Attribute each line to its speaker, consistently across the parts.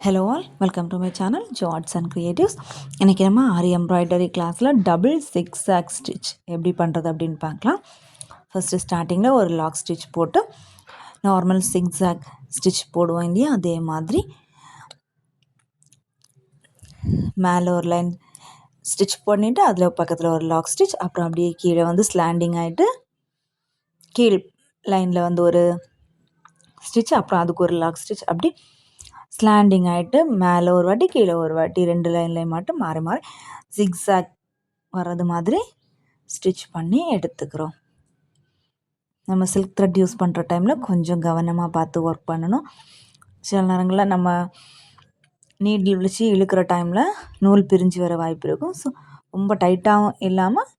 Speaker 1: Hello all, welcome to my channel jarts and creatives. இன்றைக்கி நம்ம aari embroidery கிளாஸில் double zigzag stitch எப்படி பண்ணுறது அப்படின்னு பார்க்கலாம். ஃபஸ்ட்டு ஸ்டார்டிங்கில் ஒரு லாக் ஸ்டிச் போட்டு நார்மல் சிக்ஸாக் ஸ்டிச் போடுவோம் இல்லையா, அதே மாதிரி மேலே ஒரு லைன் ஸ்டிச் பண்ணிவிட்டு அதில் பக்கத்தில் ஒரு லாக் ஸ்டிச், அப்புறம் அப்படியே கீழே வந்து ஸ்லாண்டிங் ஆகிட்டு கீழ் லைனில் வந்து ஒரு ஸ்டிச், அப்புறம் அதுக்கு ஒரு லாக் ஸ்டிச், அப்படி ஸ்லாண்டிங் ஆகிட்டு மேலே ஒரு வாட்டி கீழே ஒரு வாட்டி 2 லைன்லேயும் மட்டும் மாறி மாறி ஜிக்ஸாக் வர்றது மாதிரி ஸ்டிச் பண்ணி எடுத்துக்கிறோம். நம்ம சில்க் த்ரெட் யூஸ் பண்ணுற டைமில் கொஞ்சம் கவனமாக பார்த்து ஒர்க் பண்ணணும். சில நேரங்களில் நம்ம நீடில் வச்சு இழுக்கிற டைமில் நூல் பிரிஞ்சு வர வாய்ப்பு இருக்கும். ஸோ ரொம்ப டைட்டாகவும் இல்லாமல்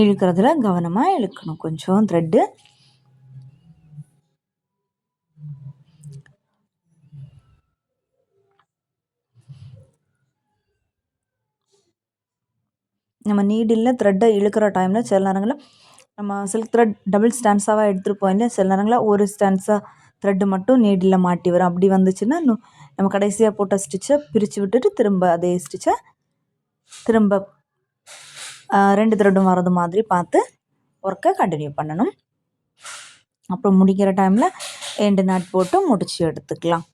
Speaker 1: இழுக்கிறதுல கவனமாக இழுக்கணும். கொஞ்சம் த்ரெட்டு நம்ம நீடில் த்ரெட்டை இழுக்கிற டைமில் சில நேரங்களில் நம்ம சில்க் த்ரெட் டபுள் ஸ்டான்ஸாவாக எடுத்துருப்போம் இல்லையா, சில நேரங்களில் ஒரு ஸ்டான்ஸாக த்ரெட்டு மட்டும் நீடில் மாட்டி வரும். அப்படி வந்துச்சுன்னா நம்ம கடைசியாக போட்ட ஸ்டிச்சை பிரித்து விட்டுட்டு திரும்ப அதே ஸ்டிச்சை திரும்ப 2 த்ரெட்டும் வரது மாதிரி பார்த்து ஒர்க்கை கண்டினியூ பண்ணணும். அப்புறம் முடிக்கிற டைமில் எண்டு நாட் போட்டு முடித்து எடுத்துக்கலாம்.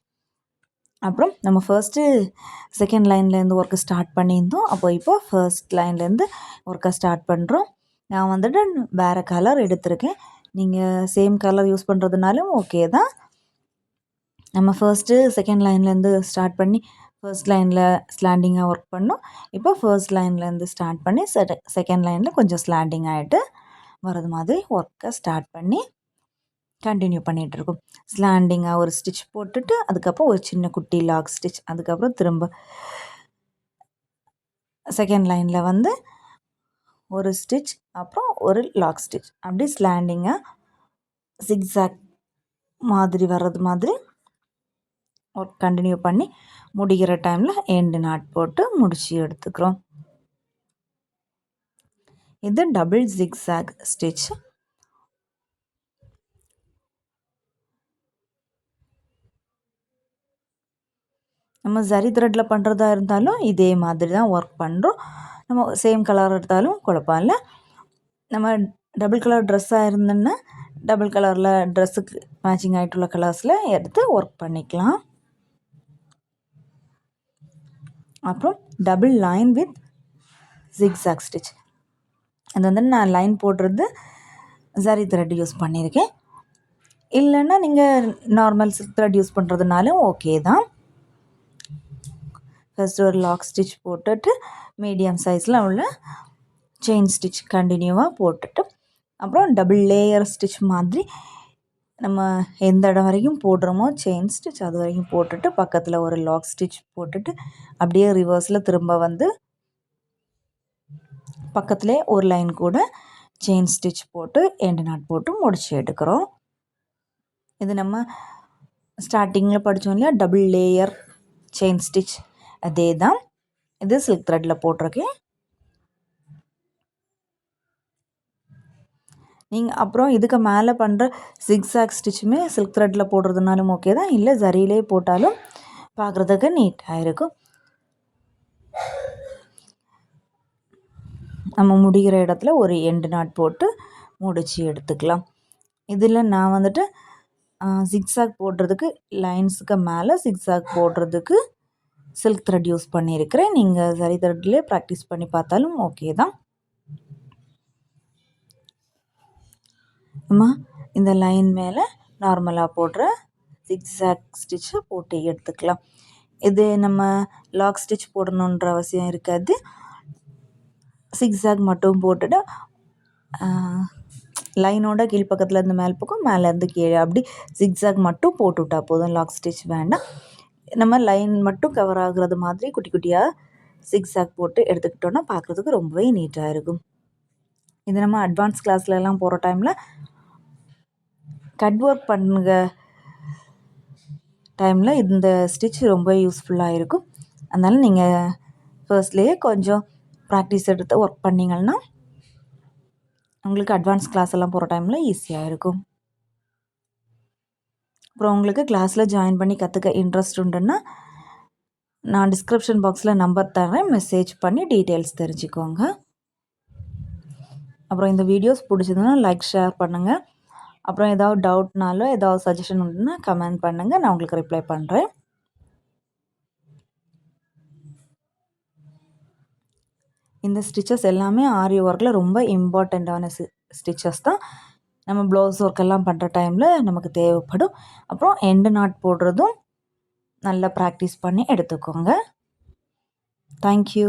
Speaker 1: அப்புறம் நம்ம ஃபர்ஸ்ட்டு செகண்ட் லைன்லேருந்து ஒர்க்கு ஸ்டார்ட் பண்ணியிருந்தோம். இப்போ ஃபர்ஸ்ட் லைன்லேருந்து ஒர்க்கை ஸ்டார்ட் பண்ணுறோம். நான் வந்துட்டு வேறு கலர் எடுத்திருக்கேன். நீங்கள் சேம் கலர் யூஸ் பண்ணுறதுனாலும் ஓகே தான். நம்ம ஃபர்ஸ்ட்டு செகண்ட் லைன்லேருந்து ஸ்டார்ட் பண்ணி ஃபர்ஸ்ட் லைனில் ஸ்லாண்டிங்காக ஒர்க் பண்ணோம். இப்போ ஃபர்ஸ்ட் லைன்லேருந்து ஸ்டார்ட் பண்ணி செகண்ட் லைனில் கொஞ்சம் ஸ்லாண்டிங் ஆகிட்டு வரது மாதிரி ஒர்க்கை ஸ்டார்ட் பண்ணி கண்டினியூ பண்ணிகிட்ருக்கோம். ஸ்லாண்டிங்காக ஒரு ஸ்டிச் போட்டுட்டு அதுக்கப்புறம் ஒரு சின்ன குட்டி லாக் ஸ்டிச், அதுக்கப்புறம் திரும்ப செகண்ட் லைனில் வந்து ஒரு ஸ்டிச், அப்புறம் ஒரு லாக் ஸ்டிச், அப்படி ஸ்லாண்டிங்காக சிக்ஸாக் மாதிரி வர்றது மாதிரி ஒர்க் கண்டினியூ பண்ணி முடிகிற டைமில் எண்டு நாட் போட்டு முடிச்சு எடுத்துக்கிறோம். இது டபுள் ஜிக்ஸாக் ஸ்டிச். நம்ம ஜரி த்ரெட்டில் பண்ணுறதா இருந்தாலும் இதே மாதிரி தான் ஒர்க் பண்ணுறோம். நம்ம சேம் கலர் எடுத்தாலும் குழப்பம் இல்லை. நம்ம டபுள் கலர் ட்ரெஸ்ஸாக இருந்தோன்னா டபுள் கலரில் ட்ரெஸ்ஸுக்கு மேட்சிங் ஆகிட்டுள்ள கலர்ஸில் எடுத்து ஒர்க் பண்ணிக்கலாம். அப்புறம் double line with zigzag stitch. அது வந்து நான் லைன் போடுறது ஜரி த்ரெட் யூஸ் பண்ணியிருக்கேன். இல்லைன்னா நீங்கள் நார்மல் சில்க் த்ரெட் யூஸ் பண்ணுறதுனாலும் ஓகே தான். ஃபஸ்ட்டு ஒரு லாக் ஸ்டிச் போட்டுட்டு மீடியம் சைஸில் உள்ள செயின் ஸ்டிச் கண்டினியூவாக போட்டுட்டு அப்புறம் டபுள் லேயர் ஸ்டிச் மாதிரி நம்ம எந்த இடம் வரைக்கும் போடுறோமோ செயின் ஸ்டிச் அது வரைக்கும் போட்டுட்டு பக்கத்தில் ஒரு லாக் ஸ்டிச் போட்டுட்டு அப்படியே ரிவர்ஸில் திரும்ப வந்து பக்கத்துலேயே ஒரு லைன் கூட செயின் ஸ்டிச் போட்டு எண்டு நாட் போட்டு முடிச்சு எடுக்கிறோம். இது நம்ம ஸ்டார்டிங்கில் படித்தோம் இல்லையா, டபுள் லேயர் செயின் ஸ்டிச், அதே தான். இது சில்க் த்ரெட்டில் போட்டிருக்கேன். நீங்கள் அப்புறம் இதுக்கு மேலே பண்ணுற ஜிக்ஸாக் ஸ்டிச்சுமே சில்க் த்ரெட்டில் போடுறதுனாலும் ஓகே தான், இல்லை ஜரியிலே போட்டாலும் பார்க்குறதுக்கு நீட்டாக இருக்கும். நம்ம முடிகிற இடத்துல ஒரு எண்டு நாட் போட்டு முடிச்சு எடுத்துக்கலாம். இதில் நான் வந்துட்டு ஜிக்ஸாக் போடுறதுக்கு லைன்ஸுக்கு மேலே ஜிக்ஸாக் போடுறதுக்கு சில்க் த்ரெட் யூஸ் பண்ணியிருக்கிறேன். நீங்கள் ஜரி த்ரெட்லேயே ப்ராக்டிஸ் பண்ணி பார்த்தாலும் ஓகே தான். நம்ம இந்த லைன் மேலே நார்மலாக போடுற ஜிக்ஸாக் ஸ்டிச்சை போட்டு எடுத்துக்கலாம். இது நம்ம லாக் ஸ்டிச் போடணுன்ற அவசியம் இருக்காது. சிக்ஸாக் மட்டும் போட்டுட்டு லைனோட கீழ்ப்பக்கத்தில் இருந்து மேல் பக்கம், மேலேருந்து கீழே அப்படி ஜிக்ஸாக் மட்டும் போட்டுவிட்டா போதும், லாக் ஸ்டிச் வேண்டாம். நம்ம லைன் மட்டும் கவர் ஆகுறது மாதிரி குட்டி குட்டியாக சிக்ஸாக் போட்டு எடுத்துக்கிட்டோன்னா பார்க்குறதுக்கு ரொம்பவே நீட்டாக இருக்கும். இது நம்ம அட்வான்ஸ் கிளாஸ்லலாம் போகிற டைமில் கட் ஒர்க் பண்ணுங்க டைமில் இந்த ஸ்டிச் ரொம்ப யூஸ்ஃபுல்லாக இருக்கும். அதனால் நீங்கள் ஃபர்ஸ்ட்லேயே கொஞ்சம் ப்ராக்டிஸ் எடுத்து ஒர்க் பண்ணிங்கன்னா உங்களுக்கு அட்வான்ஸ் கிளாஸ் எல்லாம் போகிற டைமில் ஈஸியாக இருக்கும். அப்புறம் உங்களுக்கு கிளாஸில் ஜாயின் பண்ணி கற்றுக்க இன்ட்ரெஸ்ட் உண்டுன்னா நான் டிஸ்கிரிப்ஷன் பாக்ஸில் நம்பர் தரேன், மெசேஜ் பண்ணி டீட்டெயில்ஸ் தெரிஞ்சுக்கோங்க. அப்புறம் இந்த வீடியோஸ் பிடிச்சதுன்னா லைக் ஷேர் பண்ணுங்கள். அப்புறம் ஏதாவது டவுட்னாலும் ஏதாவது சஜஷன் உண்டுன்னா கமெண்ட் பண்ணுங்கள், நான் உங்களுக்கு ரிப்ளை பண்ணுறேன். இந்த ஸ்டிச்சஸ் எல்லாமே ஆரி ஒர்க்கில் ரொம்ப இம்பார்ட்டண்ட்டான ஸ்டிச்சஸ் தான். நம்ம ப்ளவுஸ் ஒர்க் எல்லாம் பண்ணுற டைமில் நமக்கு தேவைப்படும். அப்புறம் எண்டு நாட் போடுறதும் நல்லா ப்ராக்டிஸ் பண்ணி எடுத்துக்கோங்க. தேங்க்யூ.